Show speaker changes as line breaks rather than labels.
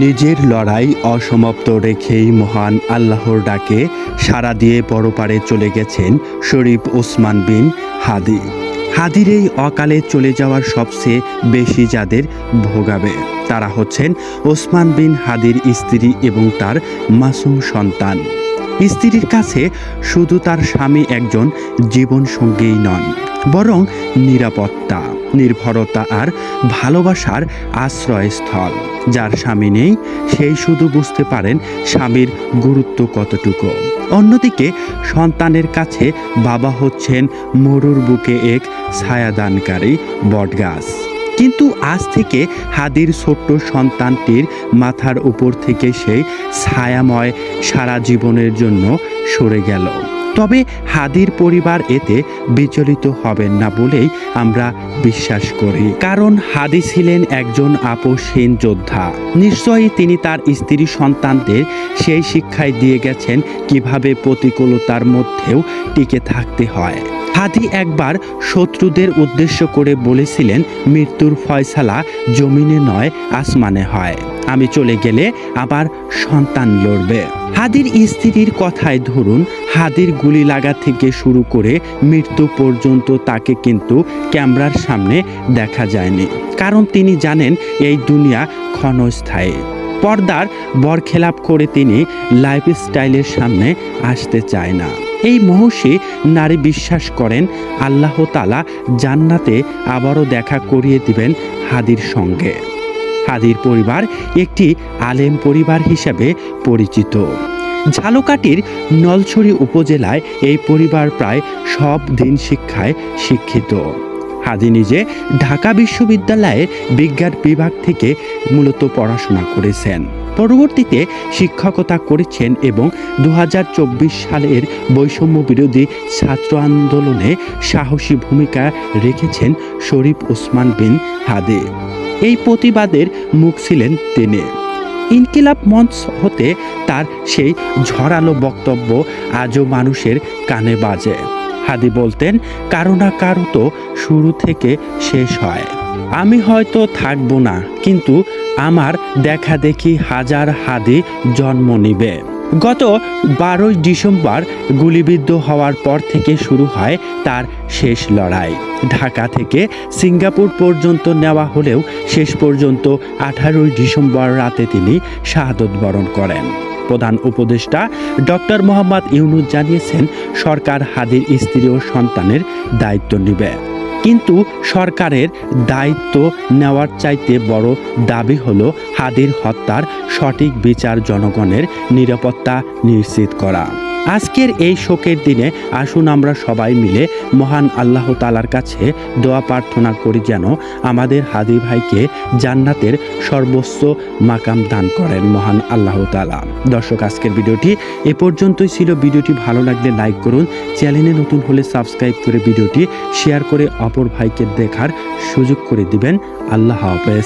নিজের লড়াই অসমাপ্ত রেখেই মহান আল্লাহর ডাকে সাড়া দিয়ে পরপারে চলে গেছেন শরীফ ওসমান বিন হাদি। হাদির এই অকালে চলে যাওয়ার সবচেয়ে বেশি যাদের ভোগাবে তারা হচ্ছেন ওসমান বিন হাদির স্ত্রী এবং তার মাসুম সন্তান। স্ত্রীর কাছে শুধু তার স্বামী একজন জীবনসঙ্গীই নন, বরং নিরাপত্তা, নির্ভরতা আর ভালোবাসার আশ্রয়স্থল। যার স্বামী নেই সেই শুধু বুঝতে পারেন স্বামীর গুরুত্ব কতটুকু। অন্যদিকে সন্তানের কাছে বাবা হচ্ছেন মরুর বুকে এক ছায়াদানকারী বটগাছ। কিন্তু আজ থেকে হাদির ছোট্ট সন্তানটির মাথার উপর থেকে সেই ছায়াময় সারা জীবনের জন্য সরে গেল। তবে হাদির পরিবার এতে বিচলিত হবেন না বলেই আমরা বিশ্বাস করি, কারণ হাদি ছিলেন একজন আপোষহীন যোদ্ধা। নিশ্চয়ই তিনি তার স্ত্রী সন্তানদের সেই শিক্ষাই দিয়ে গেছেন কিভাবে প্রতিকূলতার মধ্যেও টিকে থাকতে হয়। হাদি একবার শত্রুদের উদ্দেশ্য করে বলেছিলেন, মৃত্যুর ফয়সালা জমিনে নয় আসমানে হয়। আমি চলে গেলে আবার সন্তান লড়বে। হাদির স্ত্রীর কথায় ধরুন, হাদির গুলি লাগা থেকে শুরু করে মৃত্যু পর্যন্ত তাকে কিন্তু ক্যামেরার সামনে দেখা যায়নি, কারণ তিনি জানেন এই দুনিয়া ক্ষণস্থায়ী। পর্দার বরখেলাপ করে তিনি লাইফস্টাইলের সামনে আসতে চায় না। এই মহর্ষি নারী বিশ্বাস করেন আল্লাহ তাআলা জান্নাতে আবারও দেখা করিয়ে দিবেন হাদির সঙ্গে। হাদির পরিবার একটি আলেম পরিবার হিসেবে পরিচিত। ঝালকাঠির নলছড়ি উপজেলায় এই পরিবার প্রায় সব দিন শিক্ষায় শিক্ষিত। হাদি নিজে ঢাকা বিশ্ববিদ্যালয়ের বিজ্ঞান বিভাগ থেকে মূলত পড়াশোনা করেছেন। পরবর্তীতে শিক্ষকতা করেছেন এবং 2024 সালের বৈষম্য বিরোধী ছাত্র আন্দোলনে সাহসী ভূমিকা রেখেছেন শরীফ ওসমান বিন হাদি। এই প্রতিবাদের মুখ ছিলেন তিনি। ইনকিলাব মঞ্চ হতে তার সেই ঝড়ালো বক্তব্য আজও মানুষের কানে বাজে। হাদি বলতেন, কারো না কারো তো শুরু থেকে শেষ হয়। আমি হয়তো থাকবো না, কিন্তু আমার দেখা দেখি হাজার হাদি জন্ম নিবে। গত 12 ডিসেম্বর গুলিবিদ্ধ হওয়ার পর থেকে শুরু হয় তার শেষ লড়াই। ঢাকা থেকে সিঙ্গাপুর পর্যন্ত নেওয়া হলেও শেষ পর্যন্ত 18 ডিসেম্বর রাতে তিনি শাহাদত বরণ করেন। প্রধান উপদেষ্টা ডক্টর মোহাম্মদ ইউনূস জানিয়েছেন, সরকার হাদির স্ত্রী ও সন্তানের দায়িত্ব নেবে। কিন্তু সরকারের দায়িত্ব নেওয়ার চাইতে বড় দাবি হলো হাদির হত্যার সঠিক বিচার, জনগণের নিরাপত্তা নিশ্চিত করা। আজকের এই শোকের দিনে আসুন আমরা সবাই মিলে মহান আল্লাহ তাআলার কাছে দোয়া প্রার্থনা করি যেন আমাদের হাদি ভাইকে জান্নাতের সর্বোচ্চ মাকাম দান করেন মহান আল্লাহ তাআলা। দর্শক, আজকের ভিডিওটি এ পর্যন্তই ছিল। ভিডিওটি ভালো লাগলে লাইক করুন, চ্যানেলে নতুন হলে সাবস্ক্রাইব করে ভিডিওটি শেয়ার করে অপর ভাইকে দেখার সুযোগ করে দিবেন। আল্লাহ হাফেজ।